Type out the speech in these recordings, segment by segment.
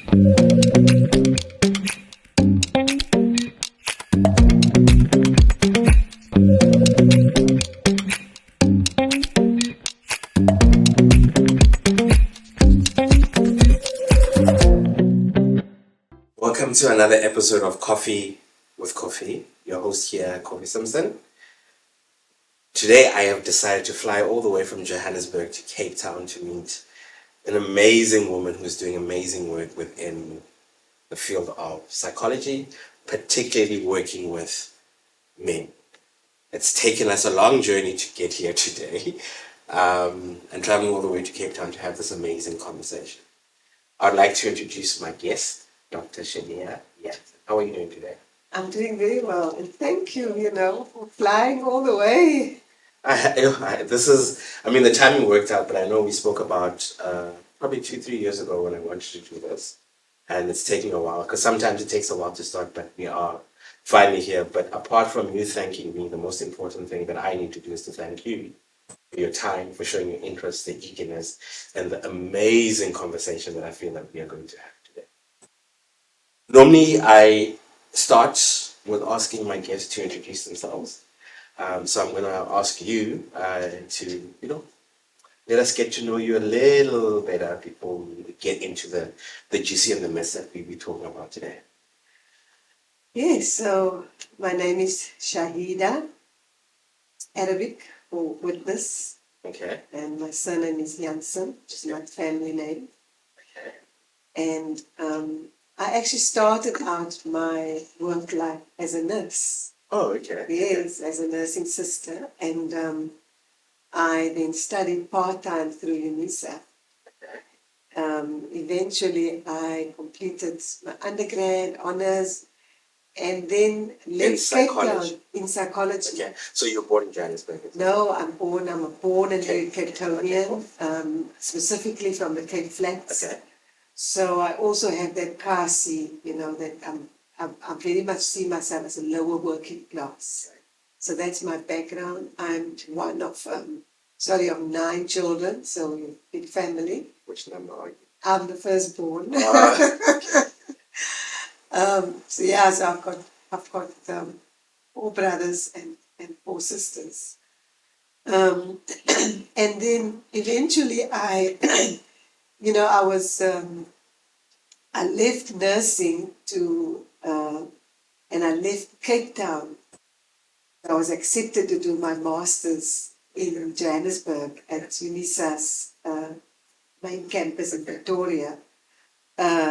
Welcome to another episode of Coffee with Kofi, your host here, Kofi Simpson. Today I have decided to fly all the way from Johannesburg to Cape Town to meet an amazing woman who's doing amazing work within the field of psychology, particularly working with men. It's taken us a long journey to get here today, and traveling all the way to Cape Town to have this amazing conversation. I'd like to introduce my guest, Dr. Shahieda Jansen. How are you doing today? I'm doing very well, and thank you, for flying all the way. The timing worked out, but I know we spoke about probably 2-3 years ago when I wanted to do this, and it's taking a while because sometimes it takes a while to start, but we are finally here. But apart from you thanking me, the most important thing that I need to do is to thank you for your time, for showing your interest, the eagerness, and the amazing conversation that I feel that we are going to have today. Normally, I start with asking my guests to introduce themselves. So I'm going to ask you to, let us get to know you a little better before we get into the juicy and the mess that we'll be talking about today. Yes, so my name is Shahieda, Arabic for witness. Okay. And my surname is Jansen, which is my family name. Okay. And I actually started out my work life as a nurse. Oh, okay. Yes, as a nursing sister. And I then studied part-time through UNISA. Eventually, I completed my undergrad, honors, and then left Cape Town in psychology. Okay, so you're born in Johannesburg? No, I'm a born and bred Cape Townian, specifically from the Cape Flats. Okay. So I also have that Kasi, that I very much see myself as a lower working class. So that's my background. I'm one of 9 children, so a big family. Which number are you? I'm the firstborn. So I've got 4 brothers and 4 sisters. And then eventually I left nursing and I left Cape Town. I was accepted to do my master's in Johannesburg at UNISA's main campus in Victoria,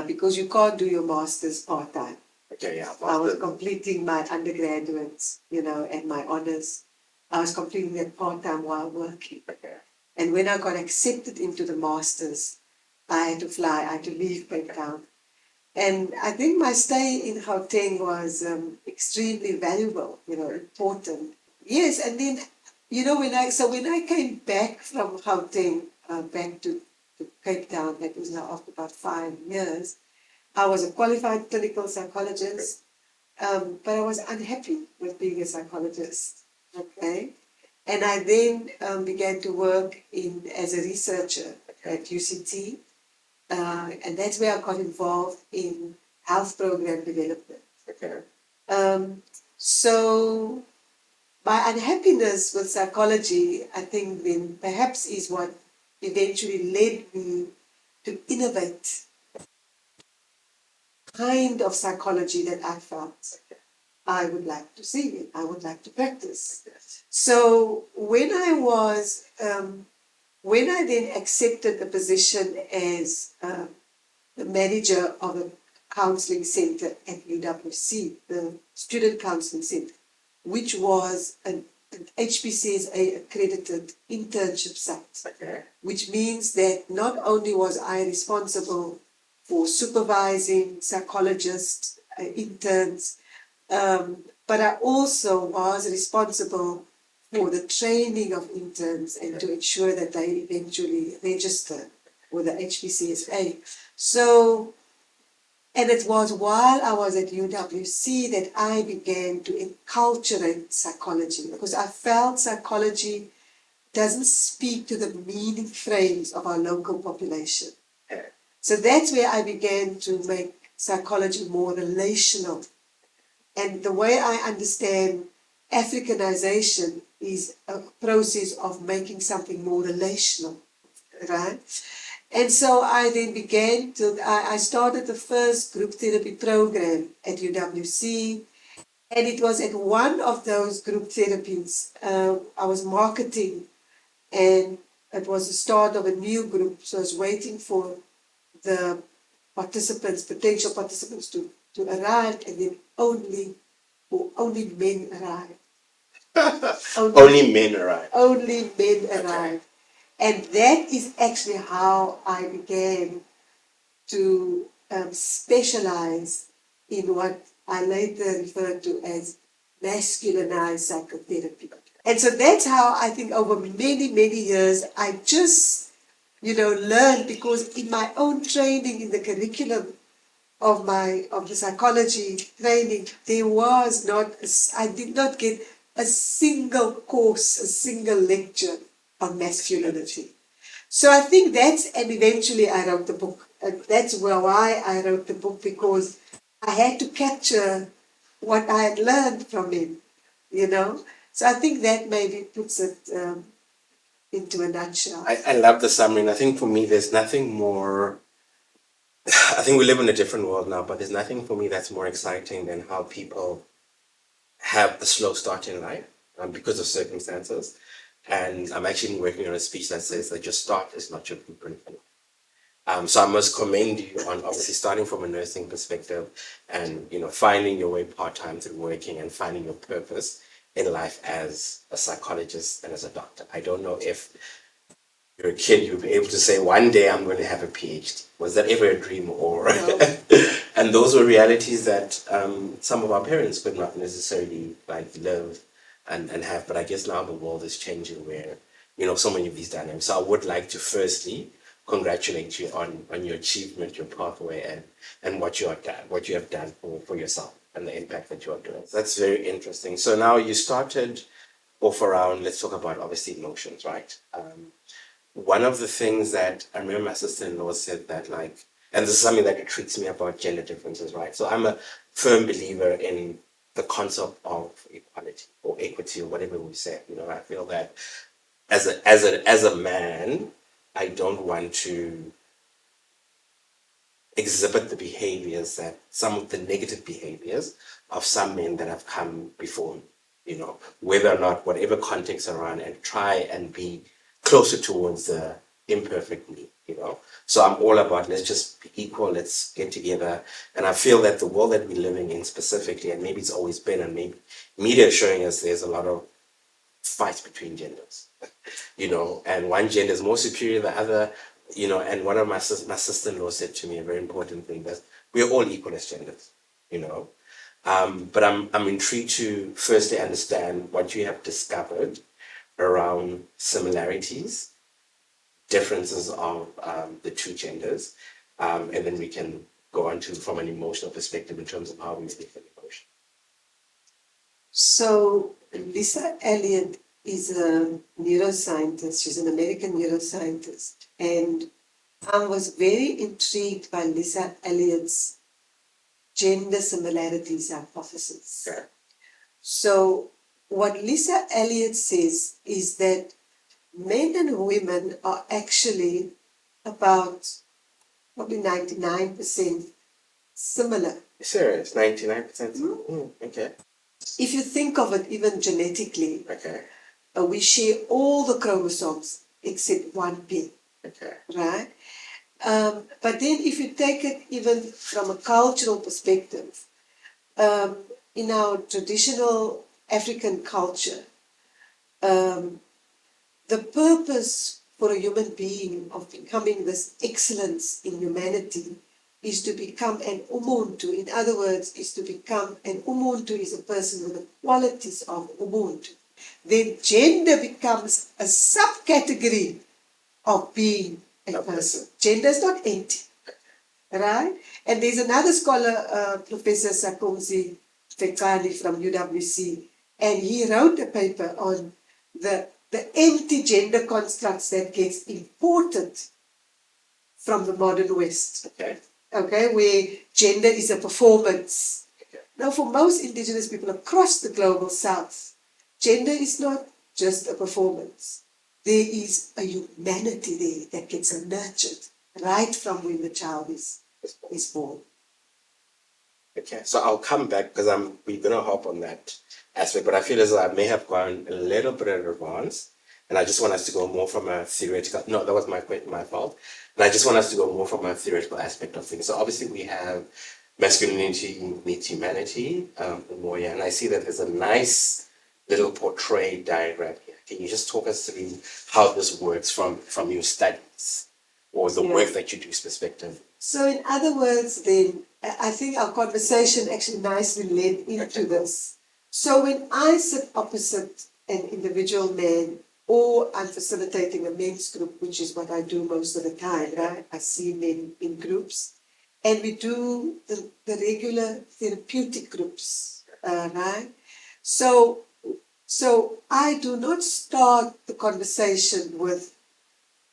because you can't do your master's part-time. Okay, yeah. I was completing my undergraduates, and my honors. I was completing that part-time while working. Okay. And when I got accepted into the master's, I had to fly, I had to leave Cape Town. And I think my stay in Gauteng was extremely valuable, important. Yes, and then, when I came back from Gauteng, back to Cape Town, that was now after about 5 years, I was a qualified clinical psychologist, but I was unhappy with being a psychologist, okay? And I then began to work as a researcher at UCT, and that's where I got involved in health program development. Okay. So my unhappiness with psychology, I think then perhaps is what eventually led me to innovate kind of psychology that I felt I would like to see and I would like to practice. Yes. So when I then accepted the position as the manager of a counseling center at UWC, the Student Counseling Center, which was an HPCSA accredited internship site, Okay. which means that not only was I responsible for supervising psychologists, interns, but I also was responsible for the training of interns and to ensure that they eventually register with the HPCSA. So, and it was while I was at UWC that I began to enculturate psychology, because I felt psychology doesn't speak to the meaning frames of our local population. So that's where I began to make psychology more relational. And the way I understand Africanization is a process of making something more relational, right? And so I then I started the first group therapy program at UWC. And it was at one of those group therapies, I was marketing, and it was the start of a new group. So I was waiting for the potential participants to arrive, and then only men arrived. Only men arrive. Only men Okay. arrived. And that is actually how I began to specialize in what I later referred to as masculinized psychotherapy. And so that's how I think over many, many years, I just, learned, because in my own training in the curriculum of the psychology training, there was I did not get a single course, a single lecture on masculinity. So I think and eventually I wrote the book. That's why I wrote the book, because I had to capture what I had learned from him, So I think that maybe puts it into a nutshell. I love the summary, and I think for me, there's nothing more. I think we live in a different world now, but there's nothing for me that's more exciting than how people have a slow start in life because of circumstances. And I'm actually working on a speech that says that your start is not your blueprint. So I must commend you on obviously starting from a nursing perspective and finding your way part-time through working and finding your purpose in life as a psychologist and as a doctor. I don't know if you're a kid, you'll be able to say, one day I'm going to have a PhD. Was that ever a dream? Or No. And those were realities that some of our parents could not necessarily live and have. But I guess now the world is changing where, so many of these dynamics. So I would like to firstly congratulate you on your achievement, your pathway, and what you have done for yourself and the impact that you are doing. So that's very interesting. So now you started off around, let's talk about obviously emotions, right? One of the things that I remember my sister-in-law said that and this is something that intrigues me about gender differences, right? So I'm a firm believer in the concept of equality or equity or whatever we say. I feel that as a man, I don't want to exhibit the behaviors that some of the negative behaviors of some men that have come before me, whether or not whatever context around, and try and be closer towards the imperfect me, So I'm all about let's just be equal, let's get together. And I feel that the world that we're living in specifically, and maybe it's always been, and maybe media is showing us there's a lot of fights between genders, and one gender is more superior than the other, and one of my sister-in-law said to me a very important thing, that we're all equal as genders, but I'm intrigued to firstly understand what you have discovered around similarities, differences of the two genders, and then we can go on to from an emotional perspective in terms of how we speak of emotion. So Lisa Elliott is a neuroscientist. She's an American neuroscientist. And I was very intrigued by Lisa Elliott's gender similarities hypothesis. Okay. So what Lisa Elliott says is that men and women are actually about probably 99% similar. Serious? 99%? Okay. If you think of it even genetically, Okay. We share all the chromosomes except one pair. Okay. Right? But then if you take it even from a cultural perspective, in our traditional African culture, the purpose for a human being of becoming this excellence in humanity is to become an umuntu. In other words, is to become an umuntu is a person with the qualities of ubuntu. Then gender becomes a subcategory of being a person. Gender is not empty, right? And there's another scholar, Professor Sakonzi Fekani from UWC, and he wrote a paper on the empty gender constructs that gets imported from the modern West. Okay. Okay, where gender is a performance. Okay. Now, for most indigenous people across the global south, gender is not just a performance. There is a humanity there that gets nurtured right from when the child is born. Okay, so I'll come back because we're gonna hop on that aspect, but I feel as though I may have gone a little bit in advance, and I just want us to go more from a theoretical. No, that was my fault. And I just want us to go more from a theoretical aspect of things. So obviously we have masculinity meets humanity, Umoya, and I see that there's a nice little portrait diagram here. Can you just talk us through how this works from your studies or the work that you do perspective? So in other words, then, I think our conversation actually nicely led into this. So when I sit opposite an individual man, or I'm facilitating a men's group, which is what I do most of the time, right? I see men in groups, and we do the regular therapeutic groups, right? So I do not start the conversation with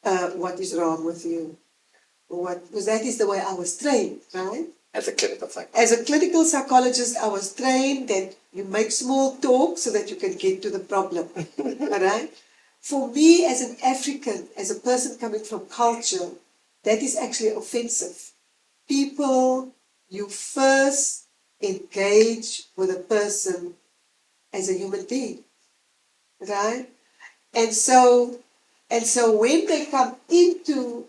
what is wrong with you, because that is the way I was trained, right? As a clinical psychologist. As a clinical psychologist, I was trained that you make small talk so that you can get to the problem, all right? For me, as an African, as a person coming from culture, that is actually offensive. People, you first engage with a person as a human being, right? And so when they come into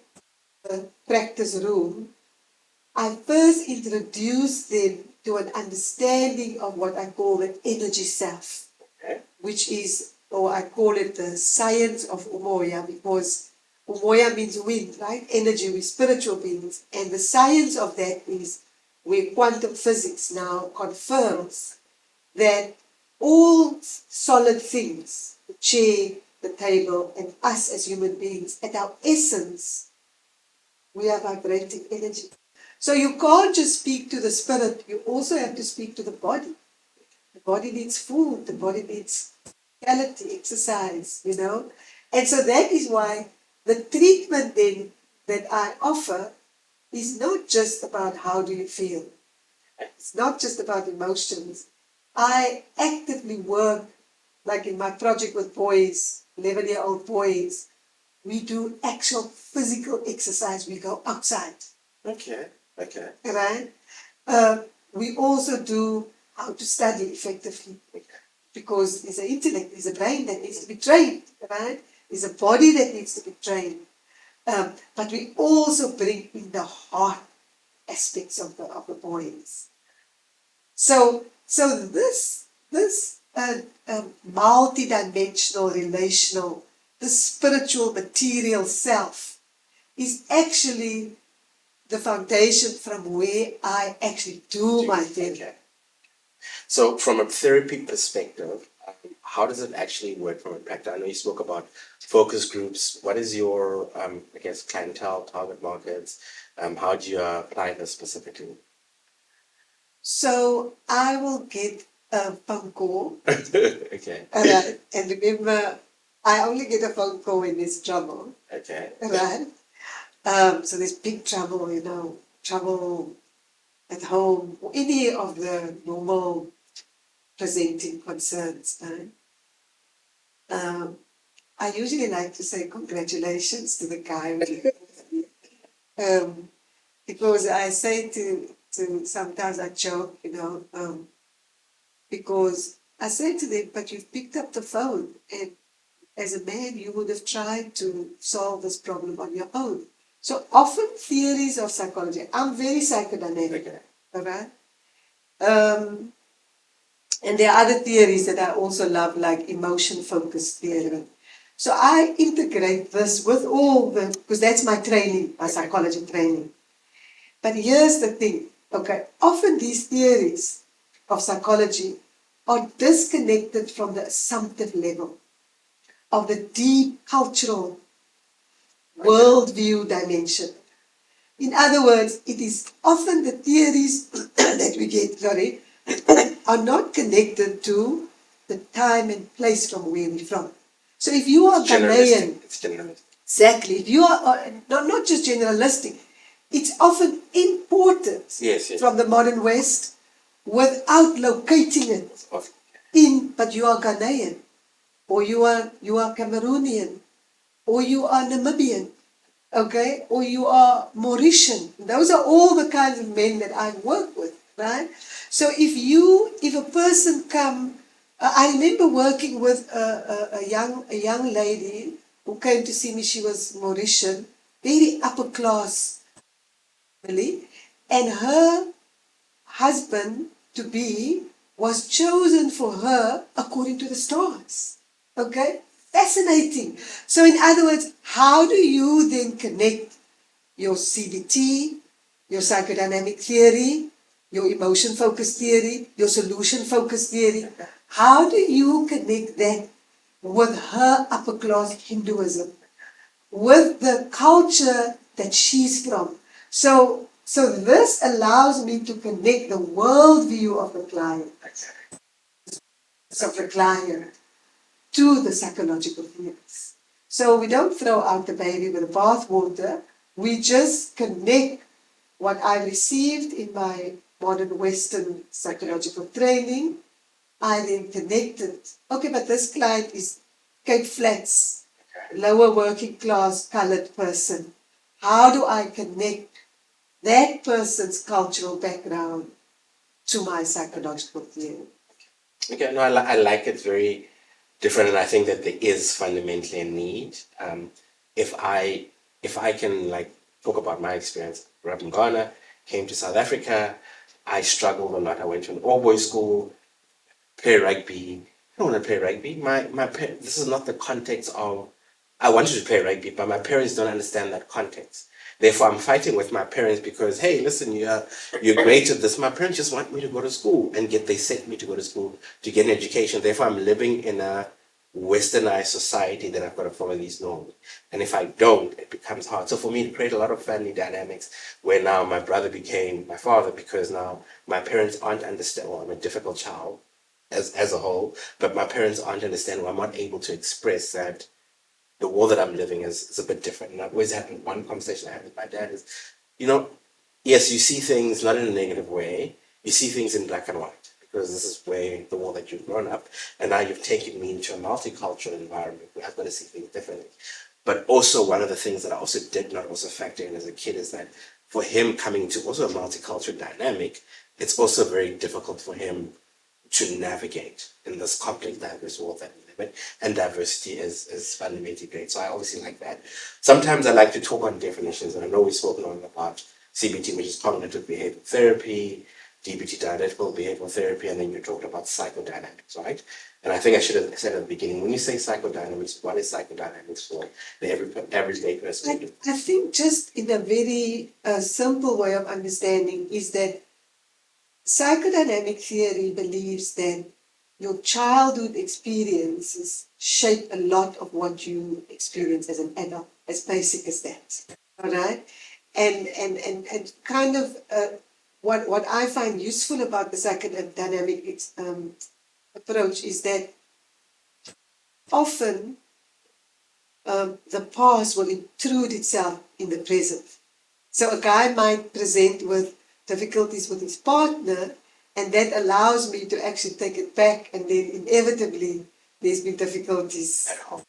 the practice room, I first introduce them to an understanding of what I call the energy self, which is, or I call it the science of Umoya, because Umoya means wind, right? Energy, we're spiritual beings. And the science of that is where quantum physics now confirms that all solid things, the chair, the table, and us as human beings, at our essence, we are vibrating energy. So you can't just speak to the spirit, you also have to speak to the body. The body needs food, the body needs reality, exercise, you know. And so that is why the treatment then that I offer is not just about how do you feel. It's not just about emotions. I actively work, like in my project with boys, 11-year-old boys, we do actual physical exercise. We go outside. Okay. Right? We also do how to study effectively, because there's an intellect, there's a brain that needs to be trained, right? There's a body that needs to be trained. But we also bring in the heart aspects of the boys. So this multidimensional, relational, the spiritual, material self is actually the foundation from where I actually do my therapy. Okay. So from a therapy perspective, how does it actually work from a practice? I know you spoke about focus groups. What is your, clientele, target markets? How do you apply this specifically? So I will get a phone call. Okay. Right. And remember, I only get a phone call when there's trouble. Okay. Right. So there's big trouble, trouble at home, or any of the normal presenting concerns. Right? I usually like to say congratulations to the guy, because I say to sometimes I joke, because I say to them, but you've picked up the phone, and as a man, you would have tried to solve this problem on your own. So often theories of psychology, I'm very psychodynamic, all right? And there are other theories that I also love, like emotion-focused theory. So I integrate this with all because that's my training, my psychology training. But here's the thing, okay, often these theories of psychology are disconnected from the assumptive level of the deep cultural worldview dimension. In other words, it is often the theories that we get, are not connected to the time and place from where we're from. So if you are Ghanaian, It's generalistic. Exactly. If you are not just generalistic, it's often imported Yes, yes. from the modern West without locating it in, but you are Ghanaian, or you are Cameroonian, or you are Namibian, okay, or you are Mauritian. Those are all the kinds of men that I work with, right? So if a person come, I remember working with a young lady who came to see me. She was Mauritian, very upper class family, and her husband to be was chosen for her according to the stars. Okay? Fascinating. So, in other words, how do you then connect your CBT, your psychodynamic theory, your emotion focused theory, your solution focused theory? How do you connect that with her upper class Hinduism, with the culture that she's from? So this allows me to connect the worldview of the client to the psychological theories. So we don't throw out the baby with the bathwater. We just connect what I received in my modern Western psychological training. I then connected. Okay, but this client is Cape Flats, lower working class colored person. How do I connect that person's cultural background to my psychological theory? Okay, no, I like it very different, and I think that there is fundamentally a need. If I if I can like talk about my experience, grew up in Ghana, came to South Africa, I struggled a lot. I went to an all boys school, play rugby. I don't want to play rugby. This is not the context of. I wanted to play rugby, but my parents don't understand that context. Therefore, I'm fighting with my parents because, hey, listen, you're great at this. My parents just want me to go to school and they sent me to go to school to get an education. Therefore, I'm living in a westernized society that I've got to follow these norms. And if I don't, it becomes hard. So for me, it created a lot of family dynamics where now my brother became my father because now my parents aren't understand. Well, I'm a difficult child as a whole, but my parents aren't understanding. I'm not able to express that the world that I'm living is a bit different. And I've always had one conversation I had with my dad is, you know, yes, you see things not in a negative way. You see things in black and white because this is where the world that you've grown up, and now you've taken me into a multicultural environment where I've got to see things differently. But also one of the things that I also did not also factor in as a kid is that for him coming to also a multicultural dynamic, it's also very difficult for him to navigate in this complex, diverse world that we live in. And diversity is fundamentally great. So I obviously like that. Sometimes I like to talk on definitions, and I know we've spoken on about CBT, which is cognitive behavioral therapy, DBT, dialectical behavioral therapy, and then you talked about psychodynamics, right? And I think I should have said at the beginning, when you say psychodynamics, what is psychodynamics for the average lay person? I think just in a very simple way of understanding is that psychodynamic theory believes that your childhood experiences shape a lot of what you experience as an adult, as basic as that. All right? And kind of what I find useful about the psychodynamic approach is that often the past will intrude itself in the present. So a guy might present with difficulties with his partner, and that allows me to actually take it back, and then inevitably there's been difficulties at home.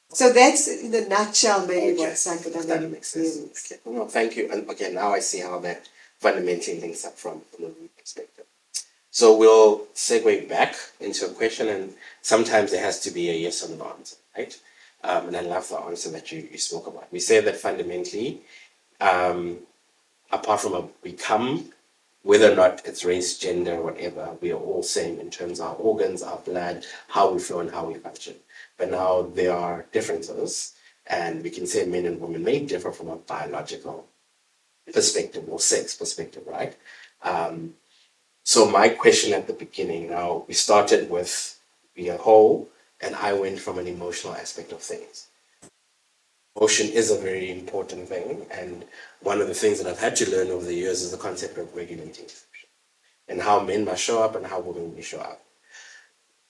So that's in a nutshell maybe what psychodynamics is. Okay. Well, thank you. And okay, now I see how that fundamentally links up from a perspective. So we'll segue back into a question, and sometimes there has to be a yes or no answer, right? And I love the answer that you spoke about. We say that fundamentally, apart from a become, whether or not it's race, gender, whatever, we are all same in terms of our organs, our blood, how we feel, and how we function. But now there are differences, and we can say men and women may differ from a biological perspective or sex perspective, right? So my question at the beginning, now we started with being a whole, and I went from an emotional aspect of things. Emotion is a very important thing, and one of the things that I've had to learn over the years is the concept of regulating and how men must show up and how women may show up.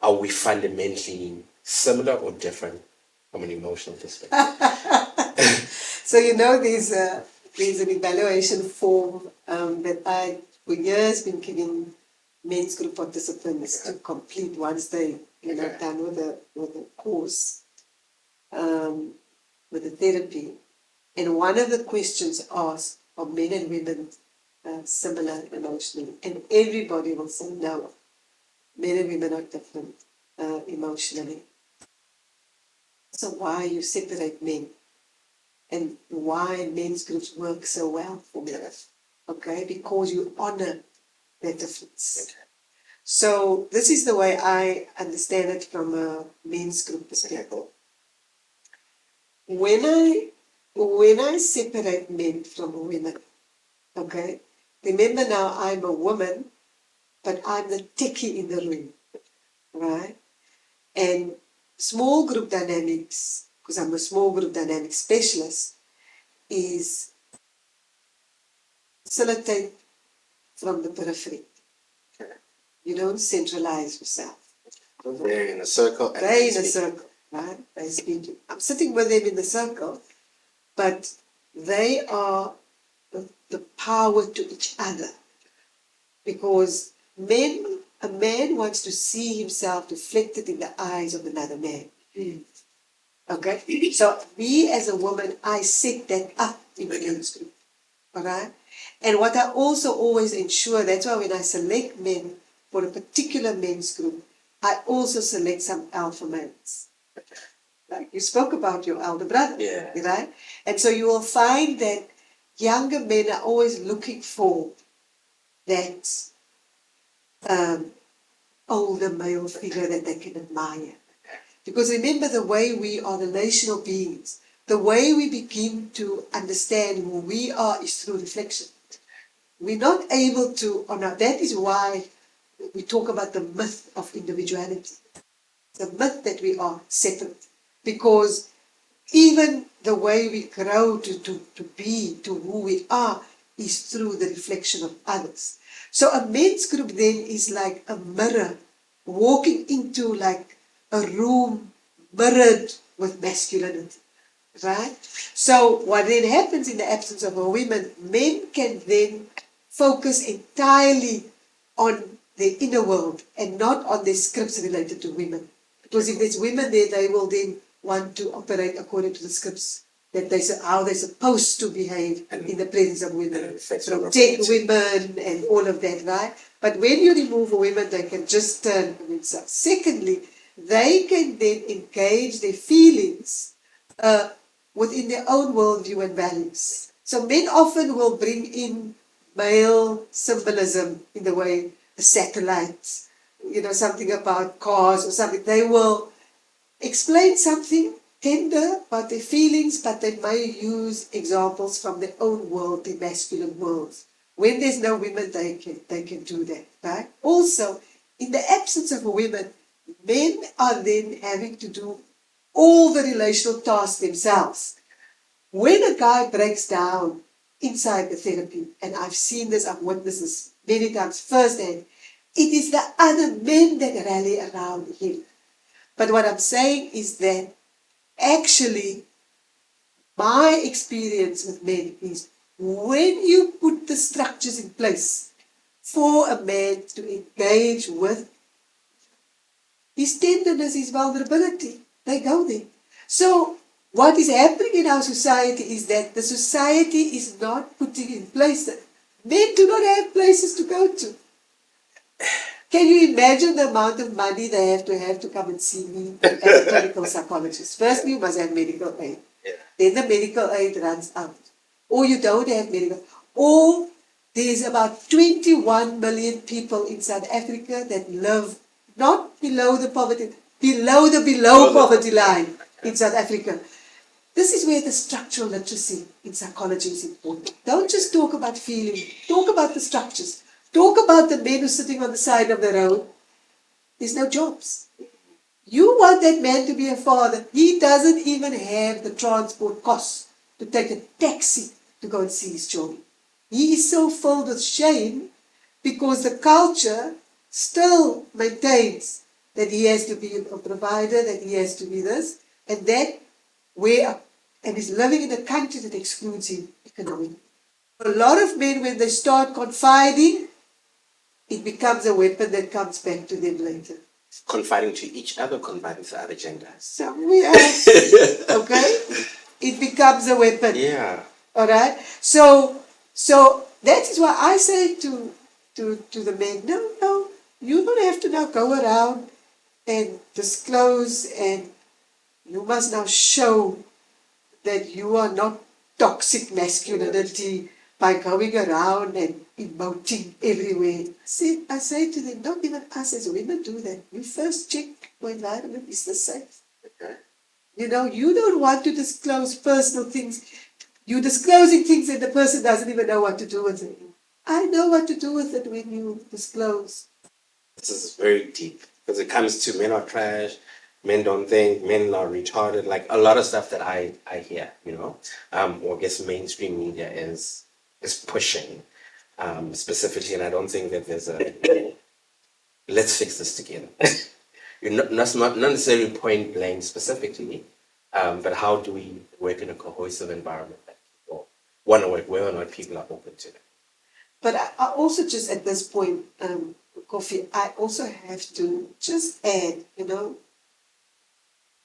Are we fundamentally Similar or different from an emotional perspective? So there's an evaluation form that I, for years, been giving men's group participants to complete once they, done with the course, with the therapy. And one of the questions asked, are men and women similar emotionally? And everybody will say no. Men and women are different emotionally. So why you separate men? And why men's groups work so well for me? Okay, because you honor that difference. So this is the way I understand it from a men's group perspective. When I separate men from women, okay, remember now I'm a woman, but I'm the techie in the room, right? And small group dynamics, because I'm a small group dynamics specialist, is facilitate from the periphery. You don't centralize yourself. They're in a circle. They're in a circle, right? They speak. I'm sitting with them in the circle, but they are the power to each other. Because a man wants to see himself reflected in the eyes of another man. Okay? So me as a woman, I set that up in the men's group. Alright? And what I also always ensure, that's why when I select men for a particular men's group, I also select some alpha males. Like you spoke about your elder brother, right? And so you will find that younger men are always looking for that older male figure that they can admire. Because remember, the way we are relational beings, the way we begin to understand who we are is through reflection. We're not able to, that is why we talk about the myth of individuality. The myth that we are separate. Because even the way we grow to be, to who we are, is through the reflection of others. So a men's group then is like a mirror, walking into like a room mirrored with masculinity. Right? So what then happens in the absence of a woman, men can then focus entirely on their inner world and not on their scripts related to women. Because if there's women there, they will then want to operate according to the scripts that how they're supposed to behave in the presence of women. Protect women and all of that, right? But when you remove a woman, they can just turn on themselves. Secondly, they can then engage their feelings within their own worldview and values. So men often will bring in male symbolism in the way the satellites, something about cars or something. They will explain something tender about their feelings, but they may use examples from their own world, their masculine worlds. When there's no women, they can do that, right? Also, in the absence of a woman, men are then having to do all the relational tasks themselves. When a guy breaks down inside the therapy, and I've seen this, I've witnessed this many times firsthand, it is the other men that rally around him. But what I'm saying is that actually my experience with men is when you put the structures in place for a man to engage with his tenderness, his vulnerability, they go there. So what is happening in our society is that the society is not putting in place that men do not have places to go to. Can you imagine the amount of money they have to come and see me as a clinical psychologist? First, you must have medical aid. Then the medical aid runs out. Or you don't have medical. Or there's about 21 million people in South Africa that live not below the poverty, below the below poverty line in South Africa. This is where the structural literacy in psychology is important. Don't just talk about feeling, talk about the structures. Talk about the men who are sitting on the side of the road. There's no jobs. You want that man to be a father. He doesn't even have the transport costs to take a taxi to go and see his children. He is so filled with shame because the culture still maintains that he has to be a provider, that he has to be this, and that way, and he's living in a country that excludes him economically. A lot of men, when they start confiding, it becomes a weapon that comes back to them later. Confiding to each other, confiding to other genders. Somewhere else, okay? It becomes a weapon. Yeah. All right. So that is why I say to the men, no, you don't have to now go around and disclose, and you must now show that you are not toxic masculinity by going around and emoting everywhere. I say to them, not even us as women do that. We first check your environment, is this safe? Okay. You don't want to disclose personal things. You're disclosing things and the person doesn't even know what to do with it. I know what to do with it when you disclose. This is very deep because it comes to men are trash, men don't think, men are retarded, like a lot of stuff that I hear, or I guess mainstream media is pushing specifically, and I don't think that there's a let's fix this together. You're not necessarily point blank specifically, but how do we work in a cohesive environment that people want to work, whether or not people are open to it? But I also just at this point, Kofi, I also have to just add,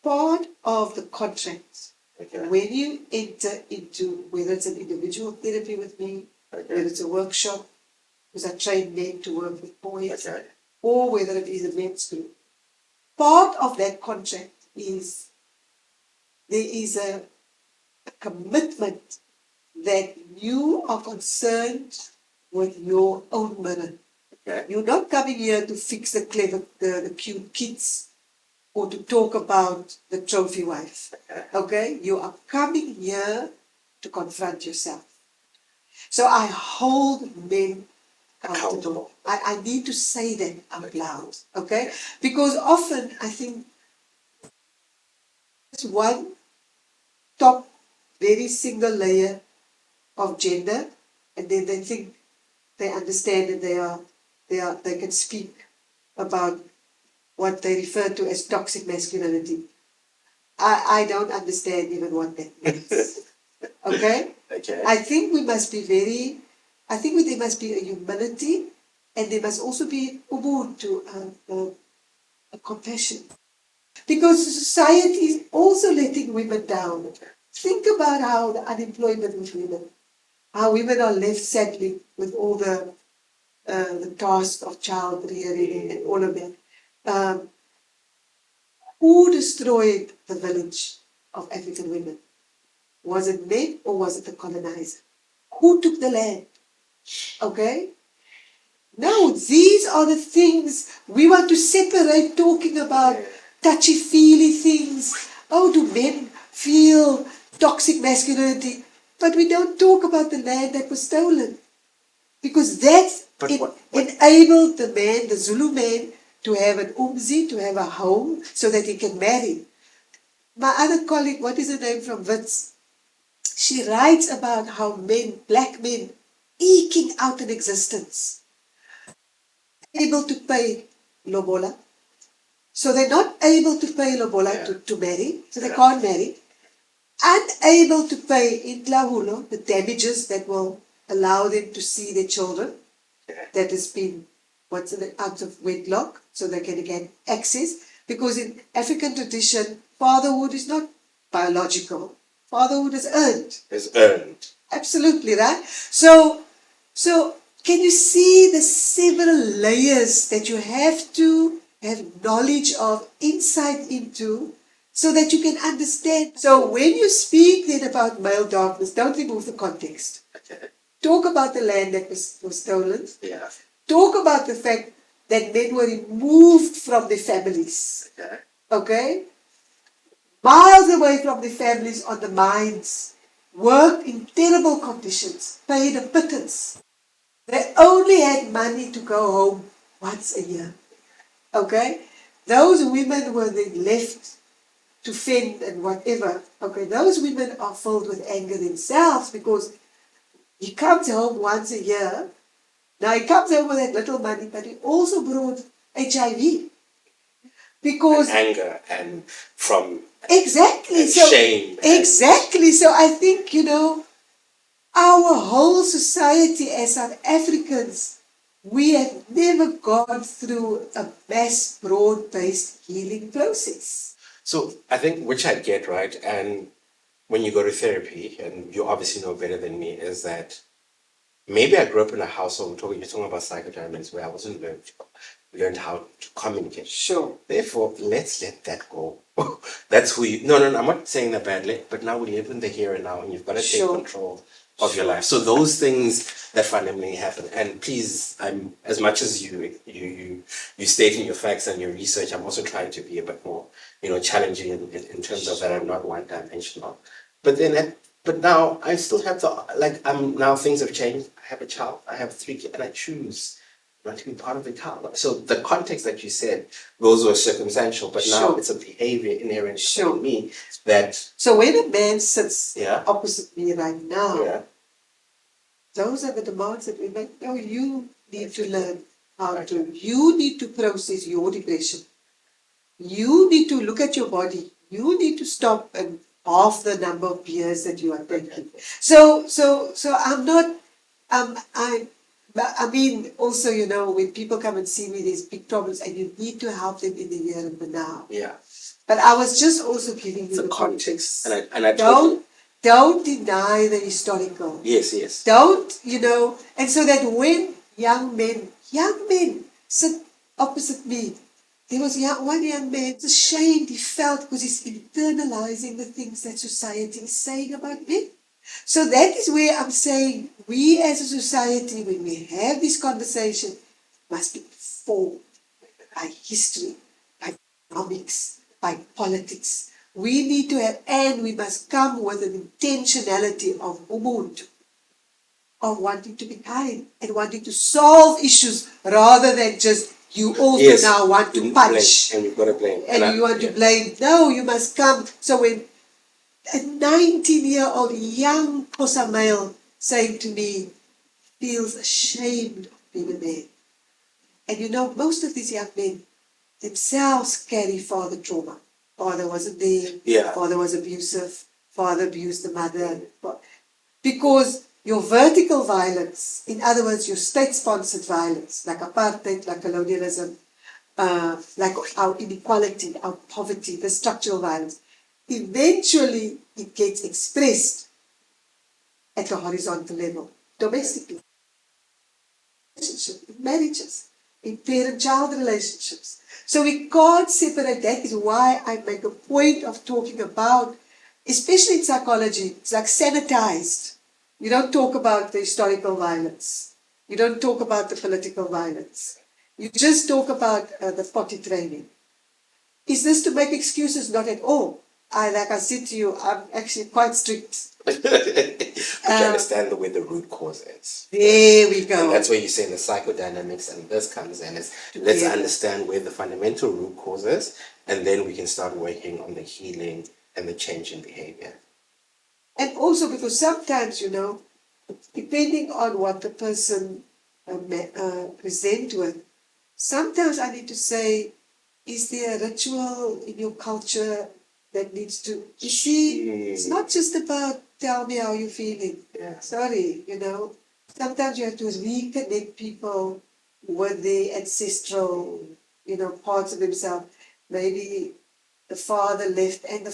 part of the contract, Okay. when you enter into, whether it's an individual therapy with me, Okay. whether it's a workshop, because I train men to work with boys, Okay. or whether it is a men's group, part of that contract is there is a commitment that you are concerned with your own mirror. Okay. You're not coming here to fix the clever, the cute kids, or to talk about the trophy wife. Okay? You are coming here to confront yourself. So I hold men accountable. I need to say that out loud. Okay? Because often I think it's one top, very single layer of gender, and then they think they understand and they can speak about what they refer to as toxic masculinity. I don't understand even what that means. Okay? Okay. I think there must be a humility, and there must also be ubuntu, a compassion. Because society is also letting women down. Think about how the unemployment with women, how women are left sadly with all the task of child rearing and all of that. Who destroyed the village of African women? Was it men or was it the colonizer? Who took the land? Okay? No, these are the things we want to separate, talking about touchy-feely things. Oh, do men feel toxic masculinity? But we don't talk about the land that was stolen. Because that enabled the man, the Zulu man, to have an umzi, to have a home, so that he can marry. My other colleague, what is her name from Wits? She writes about how men, black men, eking out an existence, able to pay lobola. So they're not able to pay lobola to marry, so they can't marry. Unable to pay in Tlahulo the damages that will allow them to see their children that has been out of wedlock, so they can get access. Because in African tradition, fatherhood is not biological. Fatherhood is earned. Is earned. Absolutely, right? So can you see the several layers that you have to have knowledge of, insight into, so that you can understand? So when you speak then about male darkness, don't remove the context. Okay. Talk about the land that was stolen. Yeah. Talk about the fact that men were removed from their families. Okay. Okay? Miles away from their families on the mines, worked in terrible conditions, paid a pittance. They only had money to go home once a year. Okay? Those women were then left to fend and whatever. Okay, those women are filled with anger themselves because he comes home once a year. Now he comes home with that little money, but he also brought HIV. because and anger and from exactly and so shame. exactly so I think our whole society as South Africans, we have never gone through a mass broad-based healing process. So I think, which I get, right? And when you go to therapy, and you obviously know better than me, is that maybe I grew up in a household, you're talking about psychodynamics, where I wasn't learned how to communicate. Sure. Therefore, let's let that go. That's who you, no, I'm not saying that badly, but now we live in the here and now, and you've got to take Sure. control of your life. So those things that fundamentally happen, and please, I'm as much as you stating your facts and your research, I'm also trying to be a bit more, challenging in terms of that I'm not one dimensional. But then, but now I still have now things have changed. I have a child, I have 3 kids, and I choose not to be part of the child. So the context that you said, those were circumstantial, but now Sure. it's a behavior inherent Sure. in me that, So when a man sits yeah, opposite me right now, yeah, those are the demands that we make. No, you need to learn how to, you need to process your depression. You need to look at your body. You need to stop and half the number of beers that you are taking. So I'm not, I mean, also, when people come and see me, there's big problems and you need to help them in the here and the now. yeah. But I was just also giving you The the context. context. And I totally, Don't deny the historical. yes. Don't, and so that when young men sit opposite me, there was one young man, it's ashamed, he felt, because he's internalizing the things that society is saying about men. So that is where I'm saying we as a society, when we have this conversation, must be informed by history, by economics, by politics. We need to have, and we must come with an intentionality of ubuntu, of wanting to be kind and wanting to solve issues rather than just you also now want to punch. Blame, and we've got to blame. And you want to blame. No, you must come. So when a 19-year-old young Xhosa male saying to me, feels ashamed of being a man. And most of these young men themselves carry father trauma. Father wasn't there. Yeah. Father was abusive. Father abused the mother. Because your vertical violence, in other words, your state-sponsored violence, like apartheid, like colonialism, like our inequality, our poverty, the structural violence, eventually it gets expressed at a horizontal level, domestically, in marriages, in parent-child relationships. So we can't separate. That is why I make a point of talking about, especially in psychology, it's like sanitized. You don't talk about the historical violence. You don't talk about the political violence. You just talk about the potty training. Is this to make excuses? Not at all. Like I said to you, I'm actually quite strict. But you understand where the root cause is. There we go. And that's where you say the psychodynamics and this comes in. Let's understand where the fundamental root cause is, and then we can start working on the healing and the change in behavior. And also because sometimes, depending on what the person present with, sometimes I need to say, is there a ritual in your culture that needs to... You see, it's not just about tell me how you're feeling. Yeah. Sorry, Sometimes you have to reconnect people with their ancestral, parts of themselves. Maybe the father left and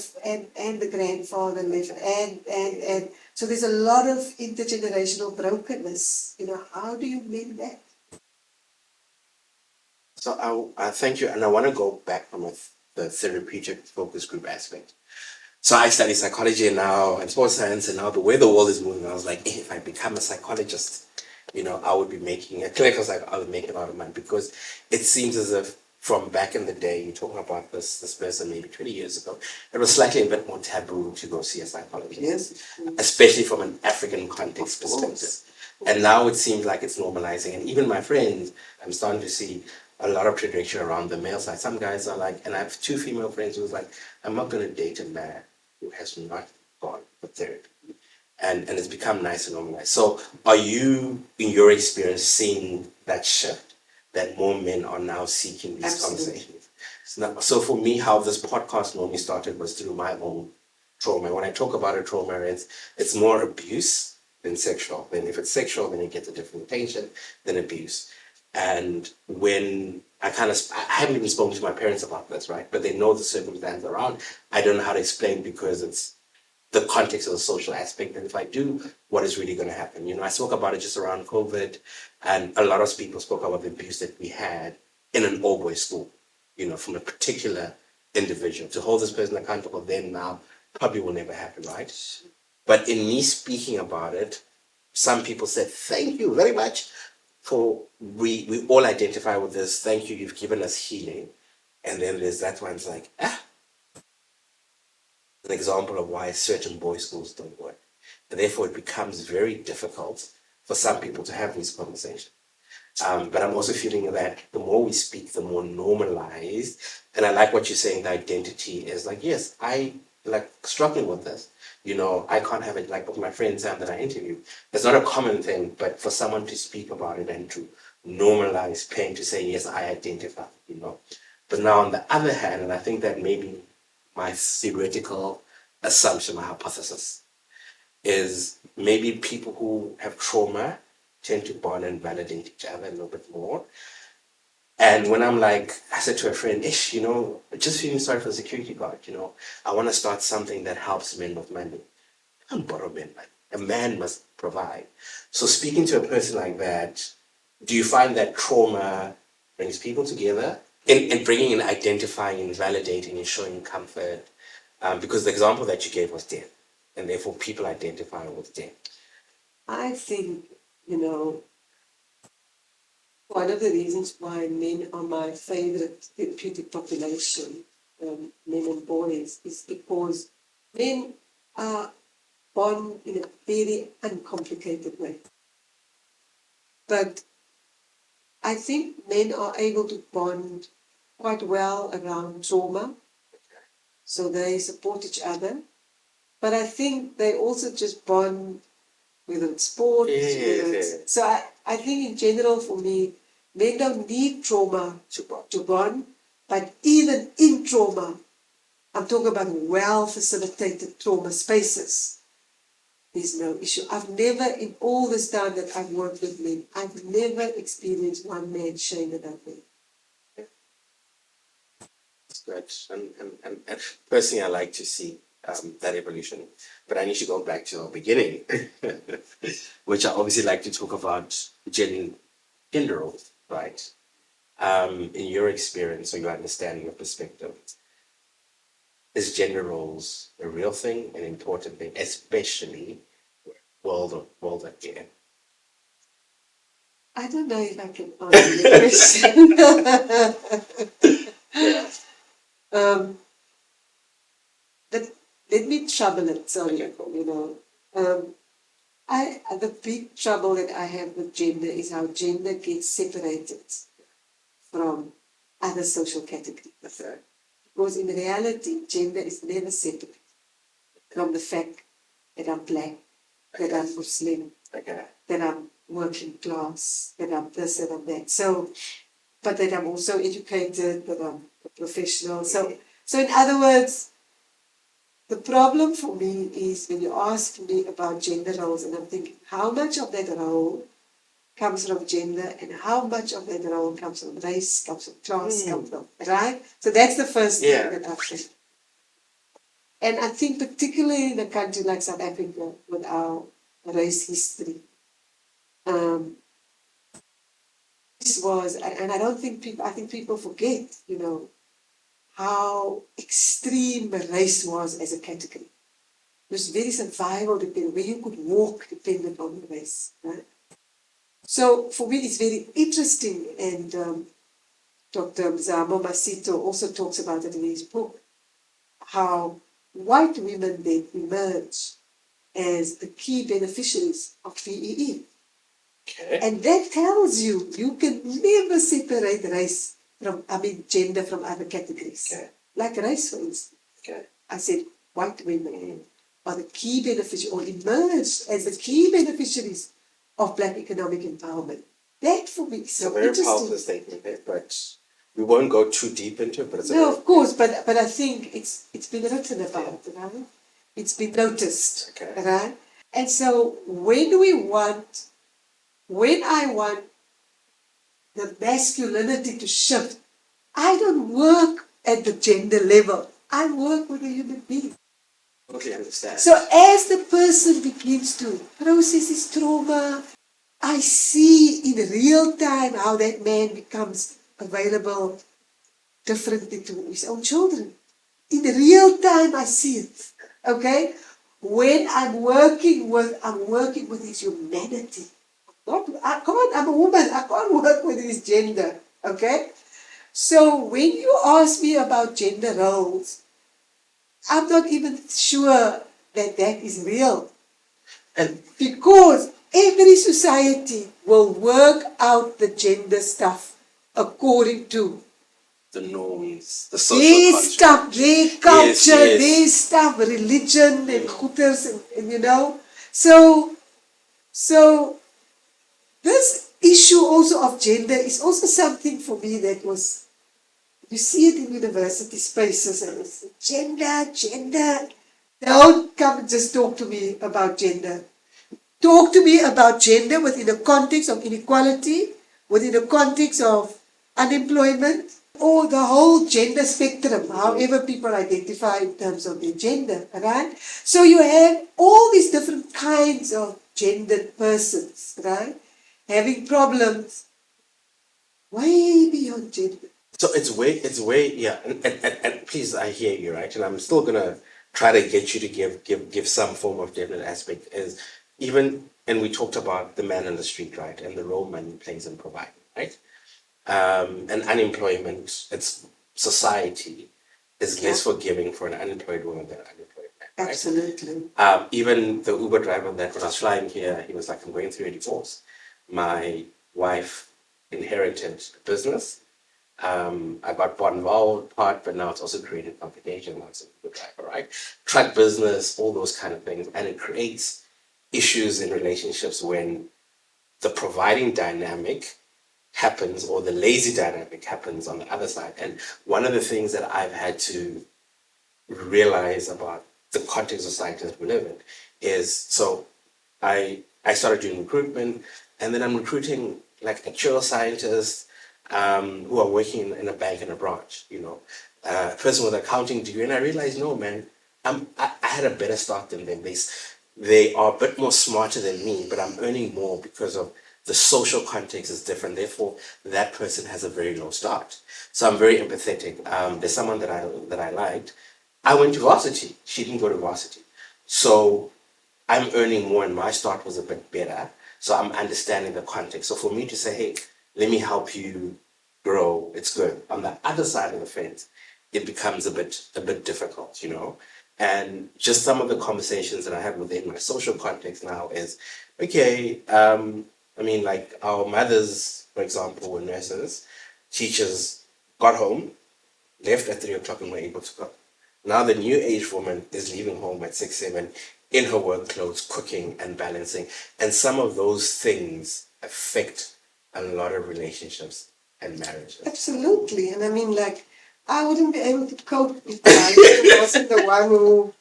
the grandfather left and so there's a lot of intergenerational brokenness. How do you mend that? So I thank you, and I want to go back from the therapeutic focus group aspect. So I study psychology now and sports science, and now the way the world is moving, I was like, if I become a psychologist, I would be making a clinical psychologist, I would make a lot of money, because it seems as if from back in the day, you're talking about this person maybe 20 years ago, it was slightly a bit more taboo to go see a psychologist, Yes. especially from an African context perspective. And now it seems like it's normalizing, and even my friends, I'm starting to see a lot of tradition around the male side. Some guys are like, and I have 2 female friends who's like, I'm not going to date a man who has not gone for therapy. And it's become nice and normalized. So are you, in your experience, seeing that shift, that more men are now seeking these conversations? So for me, how this podcast normally started was through my own trauma. When I talk about a trauma, it's more abuse than sexual. Then if it's sexual, then you get a different attention than abuse. And when I haven't even spoken to my parents about this, right? But they know the circumstance around. I don't know how to explain because it's the context of the social aspect. And if I do, what is really going to happen? I spoke about it just around COVID, and a lot of people spoke about the abuse that we had in an all-boys school, from a particular individual. To hold this person accountable then now probably will never happen, right? But in me speaking about it, some people said, thank you very much for, we all identify with this. Thank you, you've given us healing. And then there's that one's like, an example of why certain boys' schools don't work. And therefore, it becomes very difficult for some people to have these conversations. But I'm also feeling that the more we speak, the more normalized. And I like what you're saying, the identity is like, yes, I like struggling with this. I can't have it like with my friend Sam that I interviewed. It's not a common thing, but for someone to speak about it and to normalize pain, to say, yes, I identify. But now on the other hand, and I think that maybe my theoretical assumption, my hypothesis, is maybe people who have trauma tend to bond and validate each other a little bit more. And when I said to a friend, just feeling sorry for the security guard, I want to start something that helps men with money. I can't borrow men money. A man must provide. So speaking to a person like that, do you find that trauma brings people together in bringing and identifying and validating and showing comfort? Because the example that you gave was death, and therefore people identify with death. I think, one of the reasons why men are my favorite therapeutic population, men and boys, is because men are born in a very uncomplicated way. But I think men are able to bond quite well around trauma, so they support each other. But I think they also just bond, whether it's sports, so I think in general for me, men don't need trauma to bond, but even in trauma, I'm talking about well-facilitated trauma spaces, there's no issue. I've never, in all this time that I've worked with men, I've never experienced one man shame about me. That's good. And personally, I like to see that evolution. But I need to go back to our beginning, which I obviously like to talk about gender roles, right? In your experience or your understanding, your perspective, is gender roles a real thing, an important thing, especially world again? I don't know if I can answer the question. Let me trouble it, sorry. Okay, cool. The big trouble that I have with gender is how gender gets separated from other social categories. Okay. Because in reality, gender is never separate from the fact that I'm black, that I'm Muslim, that I'm working class, that I'm this and I'm that. So, but that I'm also educated, that I'm a professional. So in other words, the problem for me is when you ask me about gender roles, and I'm thinking, how much of that role comes from gender and how much of that role comes from race, comes from class, comes from, right? So that's the first thing that I've said. And I think particularly in a country like South Africa, with our race history, this was, and I don't think people, I think people forget, how extreme race was as a category. It was very survival dependent, where you could walk dependent on the race, right? So for me, it's very interesting, and Dr. Mzamo Masito also talks about it in his book, how white women then emerge as the key beneficiaries of VEE. Okay. And that tells you, you can never separate gender from other categories. Okay. Like race, for instance. Okay. I said white women are the key beneficiaries, or emerged as the key beneficiaries of black economic empowerment. That for me is so very interesting. powerful statement there, but We won't go too deep into it, but it's No, of course, but I think it's been written about, right? It's been noticed, okay. right? And so when I want the masculinity to shift, I don't work at the gender level. I work with a human being. Totally understand. So as the person begins to process his trauma, I see in real time how that man becomes available differently to his own children. In real time, I see it. Okay? When I'm working with his humanity. I'm a woman. I can't work with his gender. Okay? So when you ask me about gender roles, I'm not even sure that is real. And because every society will work out the gender stuff according to the norms, the social their construct. stuff, their culture, Yes. their stuff, religion and gooders and you know. So this issue also of gender is also something for me that was, you see it in university spaces and it's gender. Don't come and just talk to me about gender. Talk to me about gender within the context of inequality, within the context of unemployment, or the whole gender spectrum, however people identify in terms of their gender, right? So you have all these different kinds of gendered persons, right? Having problems way beyond gender. So it's way, yeah. And please, I hear you, right? And I'm still gonna try to get you to give some form of gender aspect. Is even, and we talked about the man on the street, right, and the role money plays in providing, right? And unemployment, it's society is less forgiving for an unemployed woman than an unemployed man, right? Absolutely. Even the Uber driver that when I was flying here, he was like, I'm going through a divorce. My wife inherited a business. I got bought involved part, but now it's also created complications. Now it's a Uber driver, right? Truck business, all those kind of things. And it creates issues in relationships when the providing dynamic happens or the lazy dynamic happens on the other side. And one of the things that I've had to realize about the context of society that we live in is, so I started doing recruitment, and then I'm recruiting like actual scientists who are working in a bank in a branch, you know, a person with an accounting degree, and I realized, no, man, I had a better start than them. They are a bit more smarter than me, but I'm earning more because of the social context is different. Therefore, that person has a very low start. So I'm very empathetic. There's someone that I liked. I went to varsity. She didn't go to varsity. So I'm earning more and my start was a bit better. So I'm understanding the context. So for me to say, hey, let me help you grow, it's good. On the other side of the fence, it becomes a bit difficult, you know. And just some of the conversations that I have within my social context now is, okay, I mean, like our mothers, for example, were nurses, teachers, got home, left at 3 o'clock and were able to cook. Now the new age woman is leaving home at 6, 7 in her work clothes, cooking and balancing. And some of those things affect a lot of relationships and marriages. Absolutely. And I mean, like, I wouldn't be able to cope if my husband wasn't the one who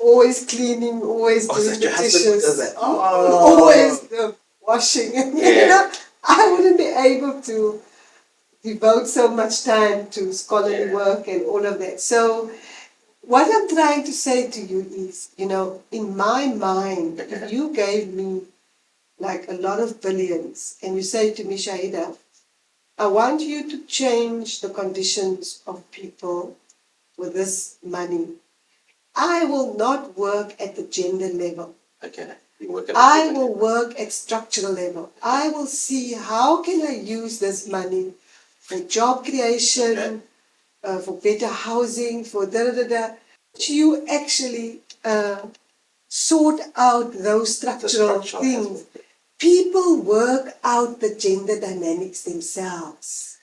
always cleaning, always doing the dishes, always the washing. You know, I wouldn't be able to devote so much time to scholarly work and all of that. So what I'm trying to say to you is, you know, in my mind, if you gave me like a lot of billions and you say to me, Shahieda, I want you to change the conditions of people with this money. I will not work at the gender level. Okay. I will work at structural level. I will see how can I use this money for job creation, for better housing, for da-da-da-da. You actually sort out those structural things. People work out the gender dynamics themselves.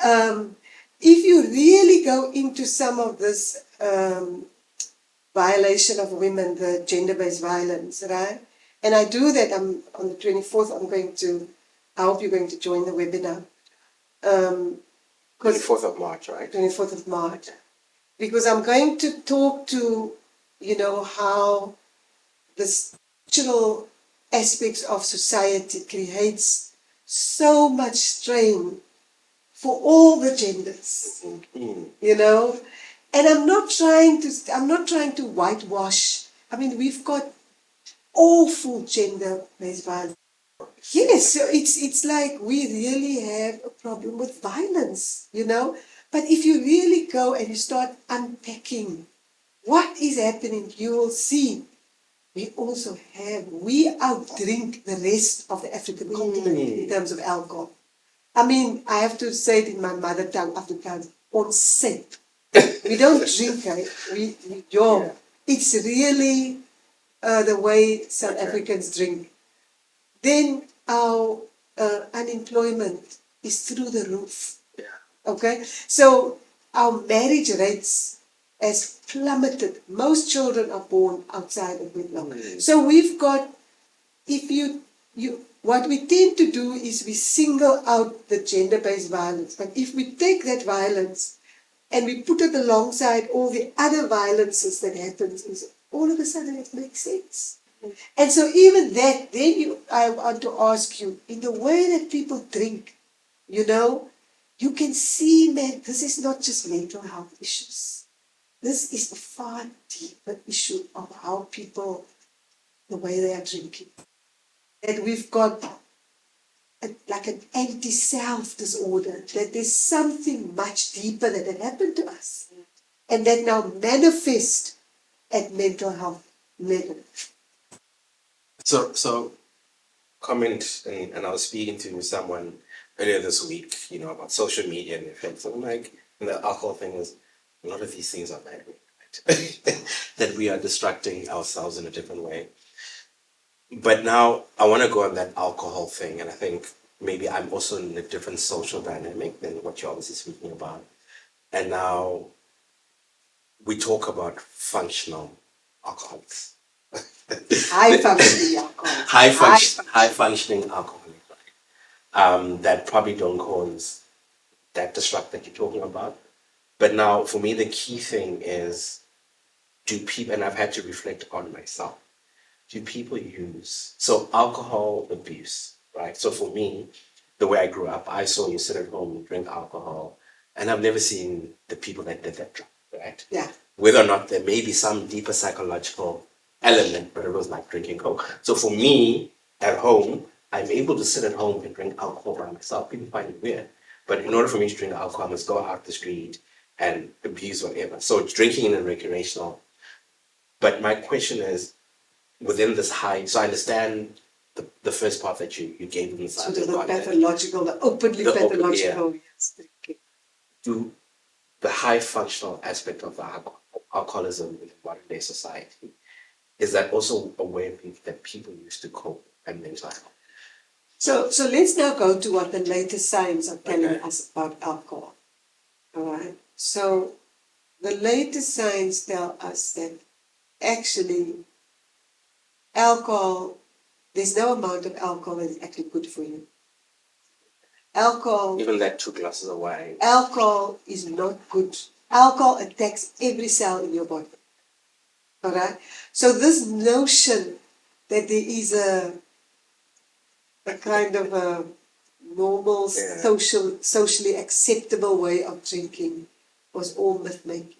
If you really go into some of this violation of women, the gender-based violence, right? And I do that. I'm on the 24th. I hope you're going to join the webinar. 24th of March, right? 24th of March. Because I'm going to talk to, how the structural aspects of society creates so much strain for all the genders, and I'm not trying to whitewash. I mean, we've got awful gender-based violence. Yes, so it's like we really have a problem with violence, But if you really go and you start unpacking what is happening, you will see we outdrink the rest of the African continent in terms of alcohol. I mean, I have to say it in my mother tongue, Afrikaans, ons sip. We don't drink, Yeah. It's really the way South Africans drink. Then our unemployment is through the roof. Yeah. Okay? So our marriage rates has plummeted. Most children are born outside of wedlock. So we've got, what we tend to do is we single out the gender-based violence. But if we take that violence and we put it alongside all the other violences that happens, all of a sudden it makes sense. And so even that, then I want to ask you, in the way that people drink, you can see, man, this is not just mental health issues. This is a far deeper issue of how people, the way they are drinking. That we've got like an anti-self disorder, that there's something much deeper that had happened to us and that now manifest at mental health level. So comment, and I was speaking to someone earlier this week, about social media and effects. I'm like, and the alcohol thing is, a lot of these things are bad, right? That we are distracting ourselves in a different way. But now I want to go on that alcohol thing, and I think maybe I'm also in a different social dynamic than what you're obviously speaking about. And now we talk about functional alcoholics. High functioning alcoholics. High functioning alcoholics, right? That probably don't cause that disrupt that you're talking about. But now, for me, the key thing is, do people, and I've had to reflect on myself, do people use, so alcohol abuse, right? So for me, the way I grew up, I saw you sit at home and drink alcohol, and I've never seen the people that did that drug, right? Yeah. Whether or not there may be some deeper psychological element, but it was like drinking Coke. So for me, at home, I'm able to sit at home and drink alcohol by myself. People find it weird. But in order for me to drink alcohol, I must go out the street and abuse whatever. So drinking in a recreational. But my question is, within this high, so I understand the first part that you gave in the sort of the pathological, the openly pathological. Yes. Do the high functional aspect of the alcoholism in modern day society, is that also a way that people used to cope and mental health? So let's now go to what the latest science are telling us about alcohol. All right. So the latest science tell us that actually alcohol, there's no amount of alcohol that is actually good for you. Alcohol, even that 2 glasses of wine, alcohol is not good. Alcohol attacks every cell in your body. All right. So this notion that there is a kind of a normal, socially acceptable way of drinking was all myth making.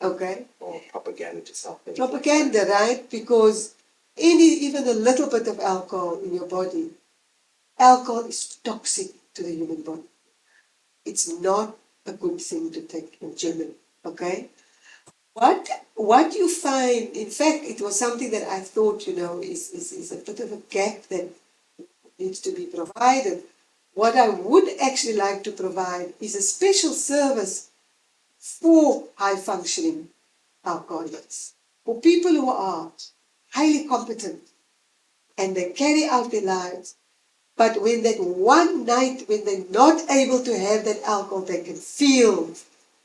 Okay. Or propaganda to self. Propaganda, right? Because even a little bit of alcohol in your body, alcohol is toxic to the human body. It's not a good thing to take in general. Okay. What you find, in fact, it was something that I thought, is a bit of a gap that needs to be provided. What I would actually like to provide is a special service for high functioning alcoholics, for people who are highly competent and they carry out their lives, but when that one night when they're not able to have that alcohol, they can feel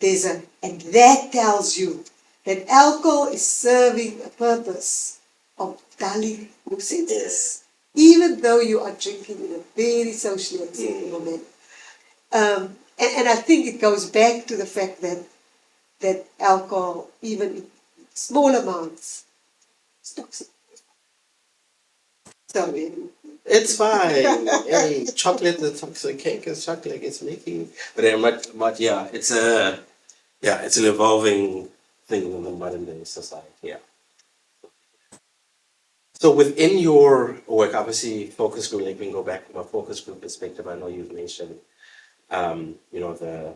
and that tells you that alcohol is serving a purpose of dulling your senses, even though you are drinking in a very socially acceptable manner. And I think it goes back to the fact that alcohol, even in small amounts, is toxic. Sorry. It's fine. Hey, chocolate is toxic. Cake is chocolate. It's making, but it's an evolving thing in the modern day society. Yeah. So within your work, obviously, focus group. Let me go back from a focus group perspective. I know you've mentioned, the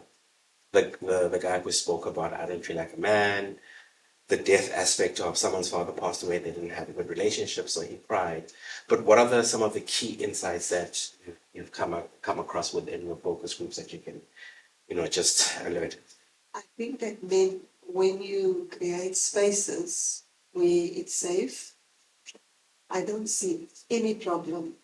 guy who spoke about I don't feel like a man, the death aspect of someone's father passed away, they didn't have a good relationship, so he cried. But what are some of the key insights that you've come across within your focus groups that you can, just alert? I think that men, when you create spaces where it's safe, I don't see any problem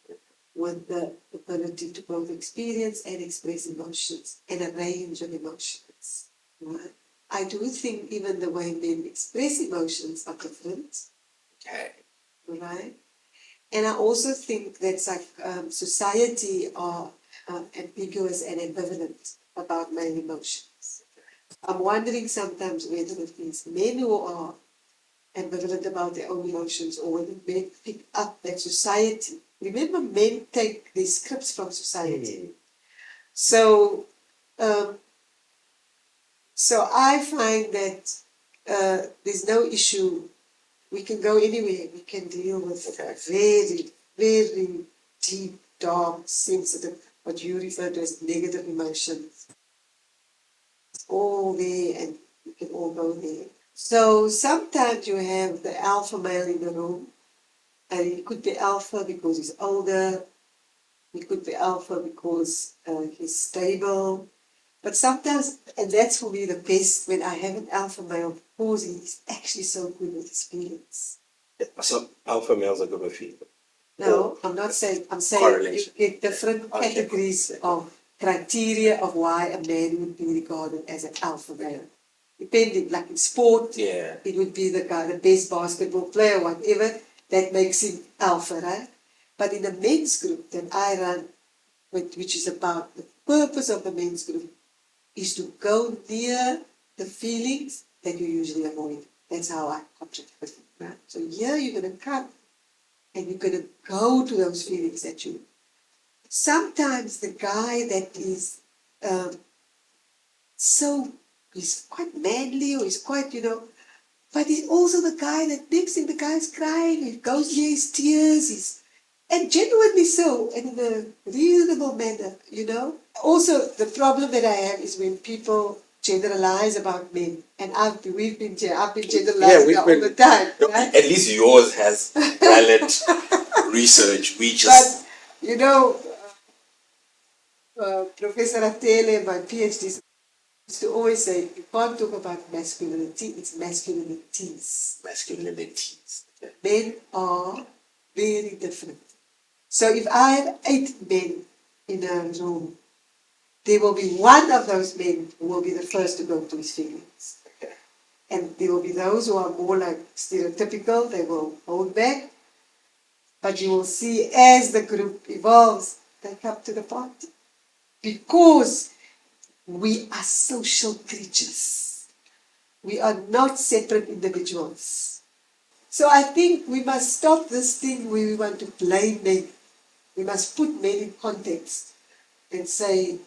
with the ability to both experience and express emotions and a range of emotions. Right? I do think even the way men express emotions are different. Okay. Right? And I also think that society are ambiguous and ambivalent about male emotions. I'm wondering sometimes whether it means men who are ambivalent about their own emotions or whether men pick up that society. Remember, men take these scripts from society. So, um, so I find that there's no issue. We can go anywhere. We can deal with very, very deep, dark, sensitive, what you refer to as negative emotions. It's all there and we can all go there. So sometimes you have the alpha male in the room, and he could be alpha because he's older, he could be alpha because he's stable. But sometimes, and that's for me the best, when I have an alpha male because he's actually so good with his feelings. So alpha males are good with feet. No, I'm not saying, I'm saying you get different categories of criteria of why a man would be regarded as an alpha male. Depending, like in sport, it would be the guy, the best basketball player, whatever, that makes him alpha, right? But in the men's group that I run, which is about the purpose of the men's group, is to go near the feelings that you usually avoid. That's how I contribute, right? So here you're going to come and you're going to go to those feelings that you. Sometimes the guy that is he's quite manly or he's quite, but he's also the guy that next thing the guy's crying, he goes near his tears, and genuinely so, and in a reasonable manner. Also, the problem that I have is when people generalize about men, and I've been generalizing all the time. Right? At least yours has valid research. We just. But, Professor Atele, my PhD, used to always say, you can't talk about masculinity, it's masculinities. Masculinities. Men are very different. So if I have 8 men in a room, there will be one of those men who will be the first to go to his feelings. And there will be those who are more like stereotypical, they will hold back. But you will see as the group evolves, they come to the party. Because we are social creatures. We are not separate individuals. So I think we must stop this thing where we want to blame men. We must put men in context and say,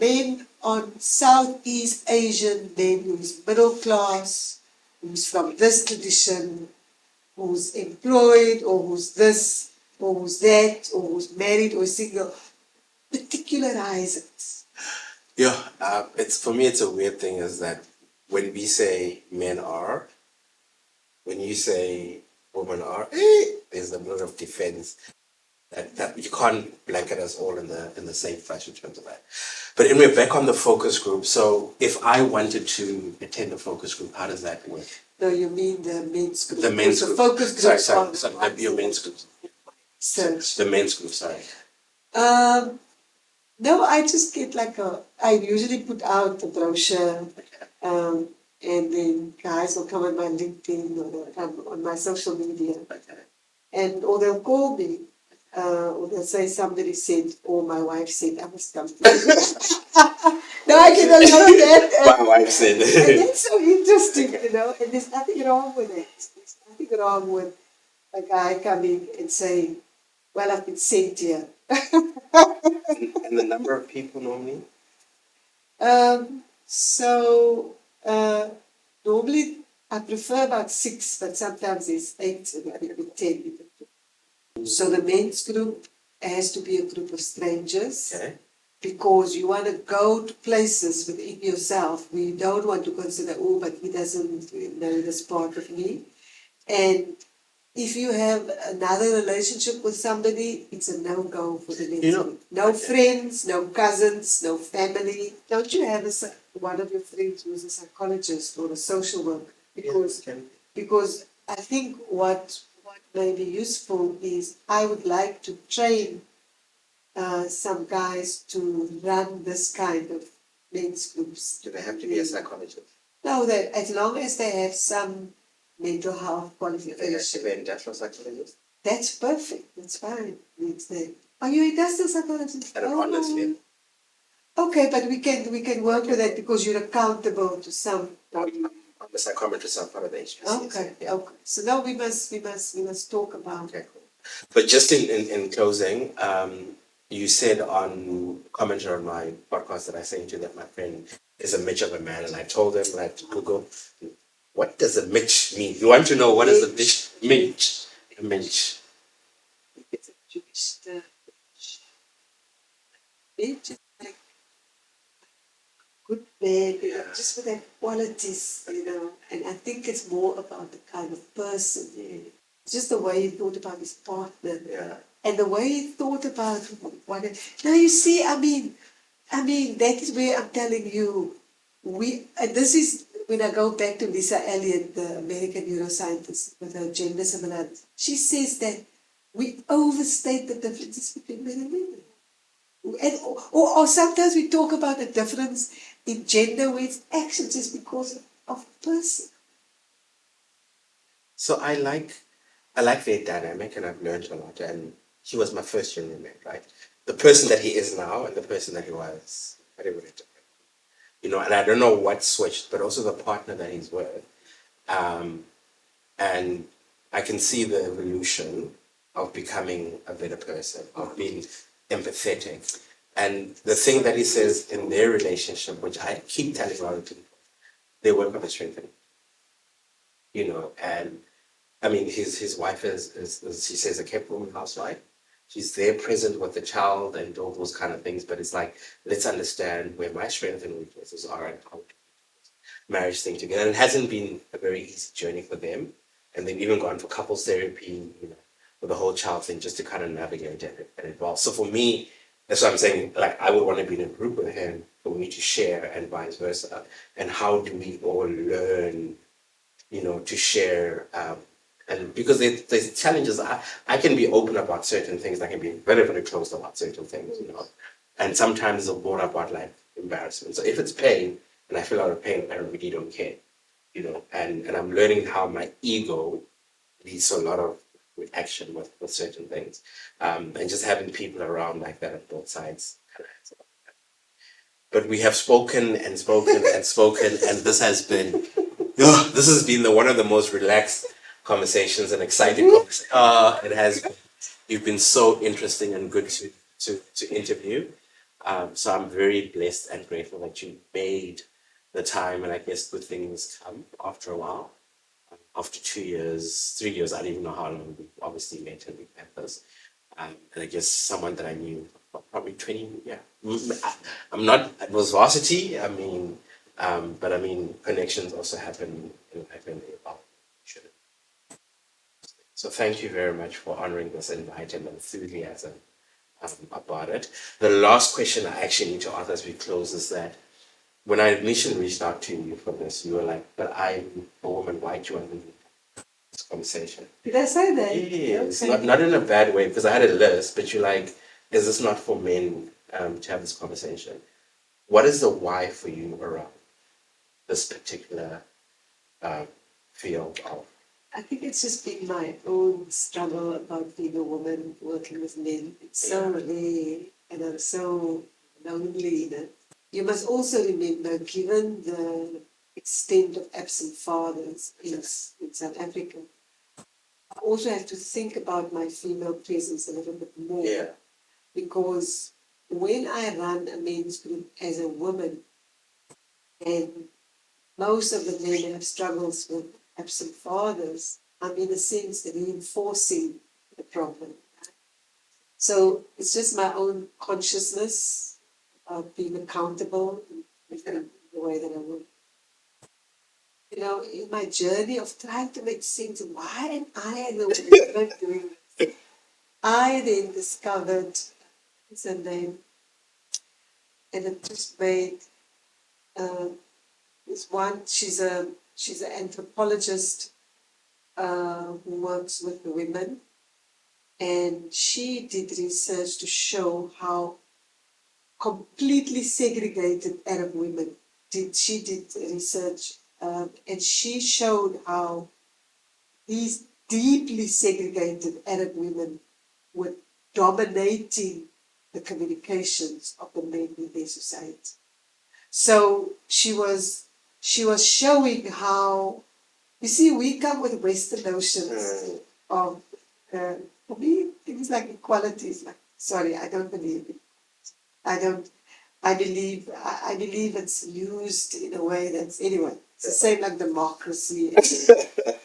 men on Southeast Asian men who's middle class, who's from this tradition, who's employed, or who's this, or who's that, or who's married or single, particularize it. Yeah, it's for me. It's a weird thing is that when we say men are, when you say women are, there's a lot of defense that you can't blanket us all in the same fashion in terms of that. But anyway, back on the focus group. So if I wanted to attend a focus group, how does that work? No, you mean the men's group. The men's group. Focus group. Sorry, your men's group. The men's group, sorry. No, I just get I usually put out the brochure, and then guys will come on my LinkedIn or on my social media, or they'll call me. or they'll say somebody said, or my wife said, I must come to you. Now I can allow that. My wife said. And that's so interesting, you know, and there's nothing wrong with it. There's nothing wrong with a guy coming and saying, well, I've been sent here. And the number of people normally? So normally I prefer about 6, but sometimes there's 8 and maybe 10. So the men's group has to be a group of strangers. Okay. Because you want to go to places within yourself where you don't want to consider, oh, but he doesn't know this part of me. And if you have another relationship with somebody, it's a no-go for the next group. No friends, no cousins, no family. Don't you have one of your friends who's a psychologist or a social worker? Because I think what may be useful is I would like to train some guys to run this kind of men's groups. Do they have to be a psychologist? No, that as long as they have some mental health qualification. Are they industrial psychologists? That's perfect. That's fine. Are you industrial psychologist? At an honest level. Okay, but we can work with that because you're accountable to some. I'm a psychometrist. I'm part of the HPC. Okay. So now we must talk about. Okay, cool. But just in closing, you said commented on my podcast that I sent you that my friend is a Mitch of a man, and I told him like to Google, what does a Mitch mean? You want to know what is a Mitch? A Mitch. It's a Jewish term. Mitch is like good man, just with their qualities, and I think it's more about the kind of person, just the way he thought about his partner, and the way he thought about what. Now you see, I mean, that is where I'm telling you, and this is when I go back to Lisa Elliott, the American neuroscientist with her gender similarity. She says that we overstate the differences between men and women. Or sometimes we talk about the difference in gender where it's actually just because of person. So I like their dynamic, and I've learned a lot. And he was my first young man, right? The person that he is now and the person that he was, very, very different. And I don't know what switched, but also the partner that he's with. And I can see the evolution of becoming a better person, of being empathetic. And the thing that he says in their relationship, which I keep telling a lot of people, they work on the strengthening. And I mean, his wife is he says, a kept woman housewife. She's there present with the child and all those kind of things, but it's like, let's understand where my strengths and weaknesses are and how to marriage thing together. And it hasn't been a very easy journey for them. And they've even gone for couples therapy, with the whole child thing, just to kind of navigate it and evolve. So for me, that's what I'm saying, like, I would want to be in a group with him for me to share and vice versa. And how do we all learn, to share, and because there's challenges, I can be open about certain things. I can be very, very closed about certain things, And sometimes it's more about like embarrassment. So if it's pain and I feel out of pain, I really don't care, And I'm learning how my ego leads to a lot of reaction with certain things, and just having people around like that on both sides. But we have spoken and spoken and spoken, and this has been one of the most relaxed conversations and exciting conversations. It has been. You've been so interesting and good to interview. So I'm very blessed and grateful that you made the time, and I guess good things come after a while. After 2 years, 3 years, I don't even know how long we obviously met and we met this. And I guess someone that I knew for probably 20, yeah. I'm not, it was varsity, but connections also happen in life and they evolve. So thank you very much for honoring this invite and enthusiasm about it. The last question I actually need to ask as we close is that when I initially reached out to you for this, you were like, but I'm a woman, why do you want to leave this conversation? Did I say that? Yes, Okay. not in a bad way, because I had a list, but you're like, is this not for men to have this conversation? What is the why for you around this particular field of I think it's just been my own struggle about being a woman working with men. It's so rare and I'm so lonely in it. You must also remember, given the extent of absent fathers in South Africa, I also have to think about my female presence a little bit more. Yeah. Because when I run a men's group as a woman, and most of the men have struggles with absent fathers, I'm in a sense reinforcing the problem. So it's just my own consciousness of being accountable in the way that I would. You know, in my journey of trying to make sense of why am I the woman doing this, I then discovered, what's her name, and it just made this one. She's an anthropologist who works with women, and she did research to show how completely segregated Arab women did. She did research, and she showed how these deeply segregated Arab women were dominating the communications of the men in their society. So she was showing how, you see, we come with Western notions of, for me, things like equality is like, sorry, I don't believe it. I believe it's used in a way that's, anyway, it's the same like democracy,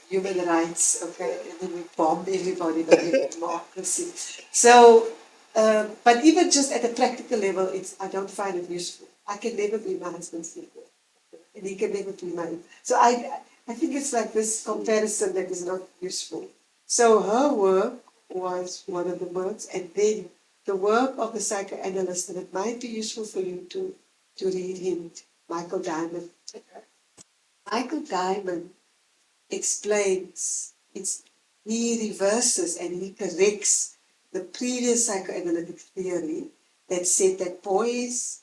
human rights, okay, and then we bomb everybody with democracy. So, but even just at a practical level, I don't find it useful. I can never be my husband's equal, and he can never be mine. So I think it's like this comparison that is not useful. So her work was one of the works, and then the work of the psychoanalyst, and it might be useful for you to read him, Michael Diamond. Michael Diamond explains, he reverses and he corrects the previous psychoanalytic theory that said that boys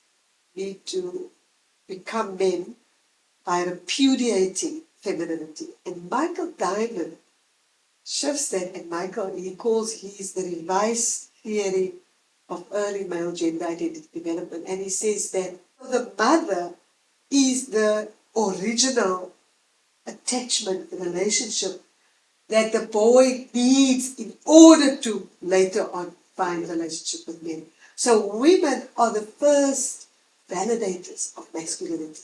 need to become men by repudiating femininity. And Michael Diamond shifts that, and he calls his the revised theory of early male gender identity development, and he says that the mother is the original attachment, the relationship that the boy needs in order to later on find a relationship with men. So women are the first validators of masculinity.